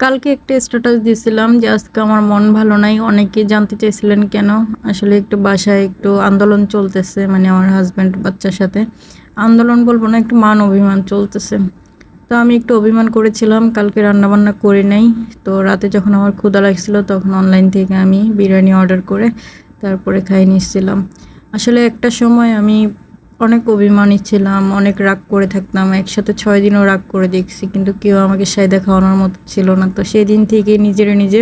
কালকে একটা স্ট্যাটাস দিয়েছিলাম যে আজকে আমার মন ভালো নাই। অনেকে জানতে চেয়েছিলেন কেন। আসলে একটু বাসায় একটু আন্দোলন চলতেছে, মানে আমার হাজব্যান্ড বাচ্চার সাথে আন্দোলন বলবো না, একটু মান অভিমান চলতেছে। তো আমি একটু অভিমান করেছিলাম, কালকে রান্নাবান্না করে নাই। তো রাতে যখন আমার ক্ষুধা লাগছিল তখন অনলাইন থেকে আমি বিরিয়ানি অর্ডার করে তারপরে খাই নিচ্ছিলাম। আসলে একটা সময় আমি অনেক অভিমানী ছিলাম, অনেক রাগ করে থাকতাম, একসাথে 6 দিনও রাগ করে দেখছি, কিন্তু কেউ আমাকে সায়দা খাওয়ানোর মতো ছিল না। তো সেই দিন থেকে নিজে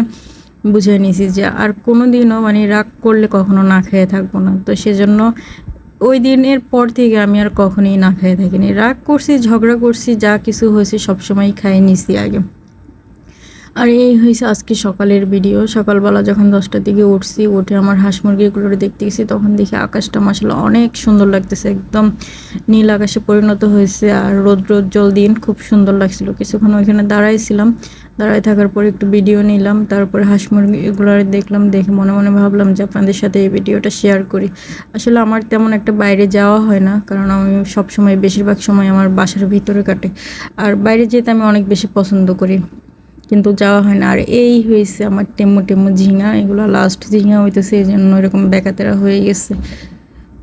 বুঝে নিয়েছি যে আর কোনো দিনও মানে রাগ করলে কখনো না খেয়ে থাকবো না। তো সেজন্য ওই দিনের পর থেকে আমি আর কখনোই না খেয়ে থাকিনি। রাগ করছি, ঝগড়া করছি, যা কিছু হয়েছে সবসময় খাই নিছি আগে। আর এই হয়েছে আজকে সকালের ভিডিও। সকালবেলা যখন 10টার দিকে উঠছি, উঠে আমার হাঁস মুরগিগুলো দেখতে গেছি, তখন দেখি আকাশটা মাশাআল্লাহ অনেক সুন্দর লাগতেছে, একদম নীল আকাশে পরিণত হয়েছে। আর রৌদ্রোজ্জ্বল দিন, খুব সুন্দর লাগছিল। কিছুক্ষণ ওইখানে দাঁড়াইছিলাম, দাঁড়ায় থাকার পর একটু ভিডিও নিলাম, তারপরে হাঁস মুরগিগুলো দেখলাম। দেখে মনে মনে ভাবলাম যে আপনাদের সাথে এই ভিডিওটা শেয়ার করি। আসলে আমার তেমন একটা বাইরে যাওয়া হয় না, কারণ আমি সবসময় বেশিরভাগ সময় আমার বাসার ভিতরে কাটে। আর বাইরে যেতে আমি অনেক বেশি পছন্দ করি, কিন্তু যাওয়া হয় না। আর এই হয়েছে আমার টেম্মো ঝিঙা, এগুলো লাস্ট ঝিঙা হইতেছে, এই জন্য এরকম বেকাতেরা হয়ে গেছে।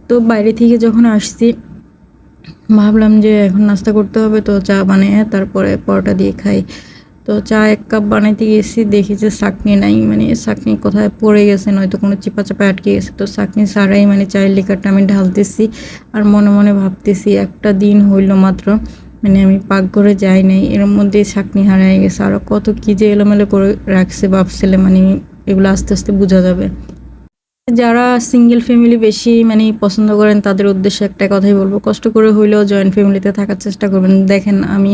তো বাইরে থেকে যখন আসছি ভাবলাম যে এখন নাস্তা করতে হবে, তো চা বানিয়ে তারপরে পরোটা দিয়ে খাই। তো চা 1 কাপ বানাইতে গেছি, দেখি যে ছাঁকনি নাই, মানে ছাঁকনি কোথায় পড়ে গেছে, নয়তো কোনো চিপা চাপা আটকে গেছে। তো ছাঁকনি ছাড়াই মানে চায়ের লিকারটা আমি ঢালতেছি, আর মনে মনে ভাবতেছি একটা দিন হইল মাত্র মানে আমি পাকঘরে যাই নাই, এর মধ্যেই ছাঁকনি হারাই গেছে। আরও কত কী যে এলোমেলো করে রাখছে বাপ ছেলে, মানে এগুলো আস্তে আস্তে বোঝা যাবে। যারা সিঙ্গেল ফ্যামিলি বেশি মানে পছন্দ করেন তাদের উদ্দেশ্যে একটা কথাই বলবো, কষ্ট করে হইলেও জয়েন্ট ফ্যামিলিতে থাকার চেষ্টা করবেন। দেখেন আমি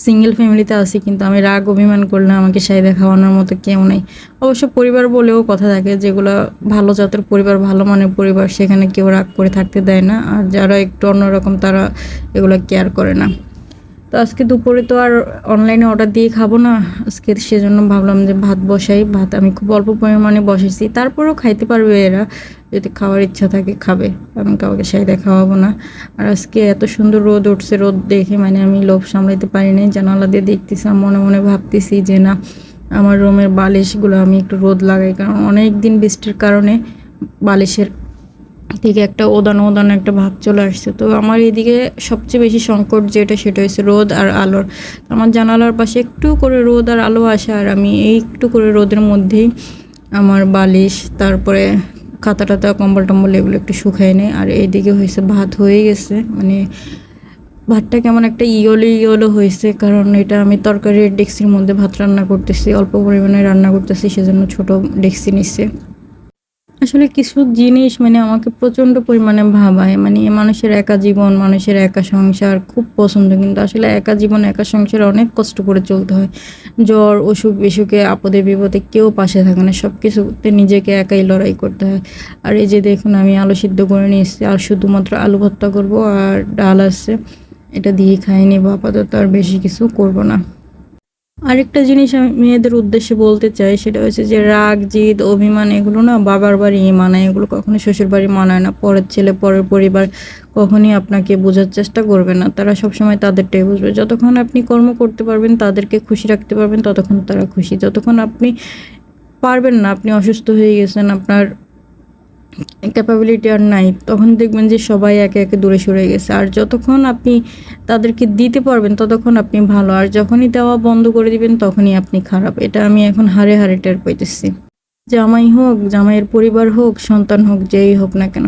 সিঙ্গেল ফ্যামিলিতে আছি, কিন্তু আমি রাগ অভিমান করলে আমাকে সায়দা খাওয়ানোর মতো কেউ নেই। অবশ্য পরিবার বলেও কথা থাকে, যেগুলো ভালো জাতের পরিবার, ভালো মানের পরিবার, সেখানে কেউ রাগ করে থাকতে দেয় না। আর যারা একটু অন্যরকম তারা এগুলো কেয়ার করে না। তো আজকে দুপুরে তো আর অনলাইনে অর্ডার দিয়ে খাবো না আজকে, সেজন্য ভাবলাম যে ভাত বসাই। ভাত আমি খুব অল্প পরিমাণে বসেছি, তারপরেও খাইতে পারবে এরা, যদি খাওয়ার ইচ্ছা থাকে খাবে, আমি কাউকে সায়দা খাওয়াবো না। আর আজকে এত সুন্দর রোদ উঠছে, রোদ দেখে মানে আমি লোভ সামলাইতে পারি নাই, জানালা দিয়ে দেখতেছি আর মনে মনে ভাবতেছি যে না, আমার রুমের বালিশগুলো আমি একটু রোদ লাগাই, কারণ অনেক দিন বৃষ্টির কারণে বালিশের থেকে একটা ওদানো ওদানো একটা ভাব চলে আসছে। তো আমার এদিকে সবচেয়ে বেশি সংকট যেটা, সেটা হচ্ছে রোদ আর আলোর। আমার জানালার পাশে একটু করে রোদ আর আলো আসে, আর আমি এই একটু করে রোদের মধ্যেই আমার বালিশ, তারপরে খাতা টাতা, কম্বল টম্বল এগুলো একটু শুকায় নেয়। আর এইদিকে হয়েছে ভাত হয়ে গেছে, মানে ভাতটা কেমন একটা ইয়েলো হয়েছে, কারণ এটা আমি তরকারির ডেক্সির মধ্যে ভাত রান্না করতেছি, অল্প পরিমাণে রান্না করতেছি, সেজন্য ছোট ডেক্সি নিচ্ছে। আসলে কিছু জিনিস মানে আমাকে প্রচণ্ড পরিমাণে ভাবায়, মানে মানুষের একা জীবন, মানুষের একা সংসার খুব পছন্দ, কিন্তু আসলে একা জীবন একা সংসারে অনেক কষ্ট করে চলতে হয়। জ্বর, অসুখ বিসুখে, আপদে বিপদে কেউ পাশে থাকে না, সব কিছুতে নিজেকে একাই লড়াই করতে হয়। আর এই যে দেখুন আমি আলু সিদ্ধ করে নিয়ে এসেছি, আর শুধুমাত্র আলু ভর্তা করবো, আর ডাল আছে, এটা দিয়ে খাই নেবো আপাতত, আর বেশি কিছু করব না। আরেকটা জিনিস আমি মেয়েদের উদ্দেশ্যে বলতে চাই, সেটা হচ্ছে যে রাগ, জিদ, অভিমান এগুলো না বাবার বাড়ি মানায়, এগুলো কখনো শ্বশুর বাড়ি মানায় না। পরের ছেলে, পরের পরিবার কখনই আপনাকে বোঝার চেষ্টা করবে না, তারা সবসময় তাদেরটাই বুঝবে। যতক্ষণ আপনি কর্ম করতে পারবেন, তাদেরকে খুশি রাখতে পারবেন, ততক্ষণ তারা খুশি। যতক্ষণ আপনি পারবেন না, আপনি অসুস্থ হয়ে গেছেন, আপনার ক্যাপাবিলিটি আর নাই, তখন দেখবেন যে সবাই একে একে দূরে সরে গেছে। আর যতক্ষণ আপনি তাদেরকে দিতে পারবেন ততক্ষণ আপনি ভালো, আর যখনই দেওয়া বন্ধ করে দিবেন তখনই আপনি খারাপ। এটা আমি এখন হাড়ে হাড়ে টের পাইতেছি। জামাই হোক, জামাইয়ের পরিবার হোক, সন্তান হোক, যেই হোক না কেন।